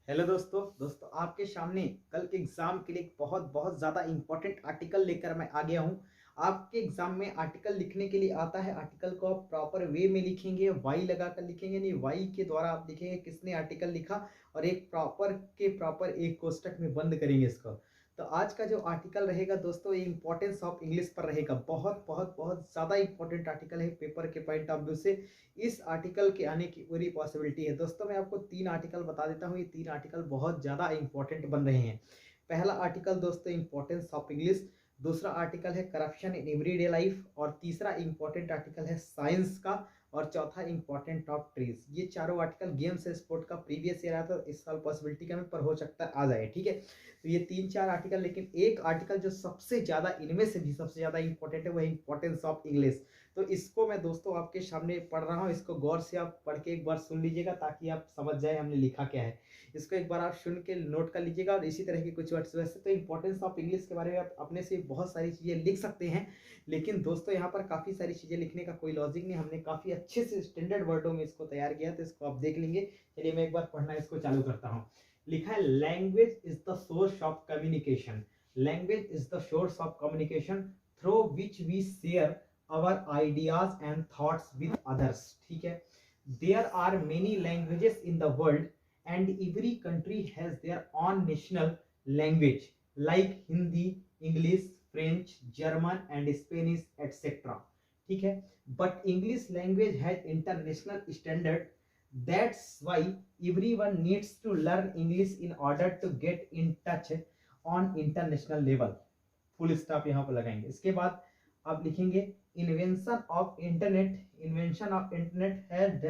Hello दोस्तों आपके सामने कल के एग्जाम के लिए एक बहुत बहुत ज़्यादा इंपॉर्टेंट आर्टिकल लेकर मैं आ गया हूँ। आपके एग्जाम में आर्टिकल लिखने के लिए आता है, आर्टिकल को आप प्रॉपर वे में लिखेंगे, वाई लगाकर लिखेंगे, नहीं वाई के द्वारा आप लिखेंगे किसने आर्टिकल लिखा और एक प्रॉपर एक कोष्टक में बंद करेंगे इसको। तो आज का जो आर्टिकल रहेगा दोस्तों, ये इंपॉर्टेंस ऑफ इंग्लिश पर रहेगा। बहुत बहुत बहुत ज़्यादा इंपॉर्टेंट आर्टिकल है पेपर के पॉइंट ऑफ व्यू से। इस आर्टिकल के आने की पूरी पॉसिबिलिटी है दोस्तों। मैं आपको 3 आर्टिकल बता देता हूँ, ये 3 आर्टिकल बहुत ज़्यादा इंपॉर्टेंट बन रहे हैं। पहला आर्टिकल दोस्तों इंपॉर्टेंस ऑफ इंग्लिश, दूसरा आर्टिकल है करप्शन इन एवरीडे लाइफ, और तीसरा इंपॉर्टेंट आर्टिकल है साइंस का, और चौथा इंपॉर्टेंट ऑफ ट्रीज। ये चारों आर्टिकल गेम्स से स्पोर्ट का प्रीवियस ईयर आया था, इस साल पॉसिबिलिटी कम है पर हो सकता है आ जाए, ठीक है। तो ये 3-4 आर्टिकल, लेकिन एक आर्टिकल जो सबसे ज़्यादा, इनमें से भी सबसे ज़्यादा इंपॉर्टेंट है, वह इंपॉर्टेंस ऑफ इंग्लिश। तो इसको मैं दोस्तों आपके सामने पढ़ रहा हूँ, इसको गौर से आप पढ़ के एक बार सुन लीजिएगा ताकि आप समझ जाए हमने लिखा क्या है। इसको एक बार आप सुन के नोट कर लीजिएगा, और इसी तरह के कुछ वर्ड्स। वैसे तो इंपॉर्टेंस ऑफ इंग्लिश के बारे में आप अपने से बहुत सारी चीज़ें लिख सकते हैं, लेकिन दोस्तों यहाँ पर काफ़ी सारी चीज़ें लिखने का कोई लॉजिक नहीं, हमने काफ़ी अच्छे से स्टैंडर्ड वर्डों में इसको तैयार किया, तो इसको आप देख लेंगे। चलिए मैं एक बार पढ़ना इसको चालू करता हूँ। लिखा है, language is the source of communication. Language is the source of communication through which we share our ideas and thoughts with others, ठीक है। There are many languages in the world and every country has their own national language like Hindi, English, French, German and Spanish etc, ठीक है। But English language has international standard, that's why everyone needs to learn English in order to get in touch on international level। Full stop यहाँ पर लगाएंगे। इसके बाद आप लिखेंगे, invention of internet had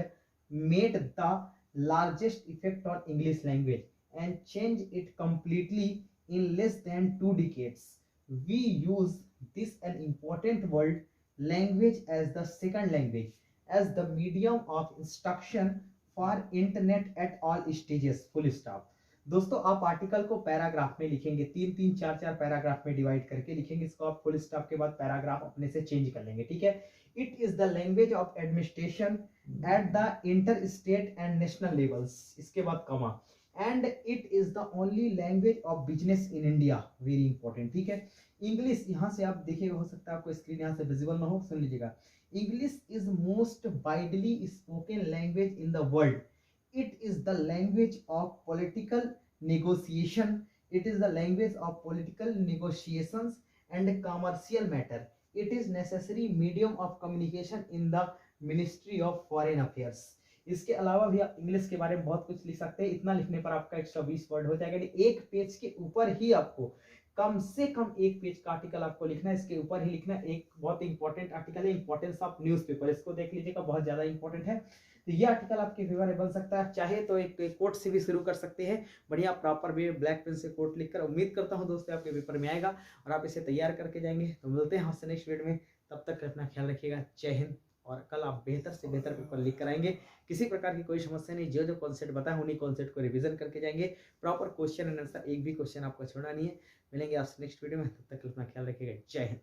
made the largest effect on English language and change it completely in less than 2 decades। We use this an important word language as the second language as the medium of instruction for internet at all stages. Full stop. दोस्तों आप article को paragraph में लिखेंगे, 3-3 4-4 paragraph में divide करके लिखेंगे इसको। आप फुल स्टॉप के बाद पैराग्राफ अपने से चेंज कर लेंगे, ठीक है। It is the language of administration at the inter state and national levels, इसके बाद कमा, and it is the only language of business in India. Very important, ठीक है। इंग्लिश यहाँ से आप देखिए, हो सकता है आपको स्क्रीन यहाँ से विजिबल ना हो, सुन लीजिएगा। English is most widely spoken language in the world. It is the language of political negotiation. It is the language of political negotiations and commercial matter. It is necessary medium of communication in the Ministry of Foreign Affairs। इसके अलावा भी आप English के बारे में बहुत कुछ लिख सकते हैं। इतना लिखने पर आपका 120 वर्ड हो जाएगा। एक पेज के ऊपर ही आपको कम से कम एक पेज का आर्टिकल आपको लिखना है, इसके ऊपर ही लिखना है। एक बहुत इंपॉर्टेंट आर्टिकल है, इंपॉर्टेंस ऑफ न्यूज़पेपर, इसको देख लीजिएगा, बहुत ज्यादा इंपॉर्टेंट है। तो ये आर्टिकल आपके फेवर में बन सकता है। चाहे तो एक कोट से भी शुरू कर सकते हैं, बढ़िया प्रॉपर वे ब्लैक पेन से कोट लिखकर। उम्मीद करता हूं दोस्तों आपके पेपर में आएगा और आप इसे तैयार करके जाएंगे। तो मिलते हैं आपसे नेक्स्ट वीडियो में, तब तक अपना ख्याल रखिएगा। जय हिंद। और कल आप बेहतर से बेहतर पेपर लिख कर आएंगे, किसी प्रकार की कोई समस्या नहीं। जो जो कॉन्सेप्ट बताए उन्हीं कॉन्सेप्ट को रिवीजन करके जाएंगे। प्रॉपर क्वेश्चन एंड आंसर, एक भी क्वेश्चन आपको छोड़ना नहीं है। मिलेंगे आपसे नेक्स्ट वीडियो में, तब तक अपना ख्याल रखिएगा। जय हिंद।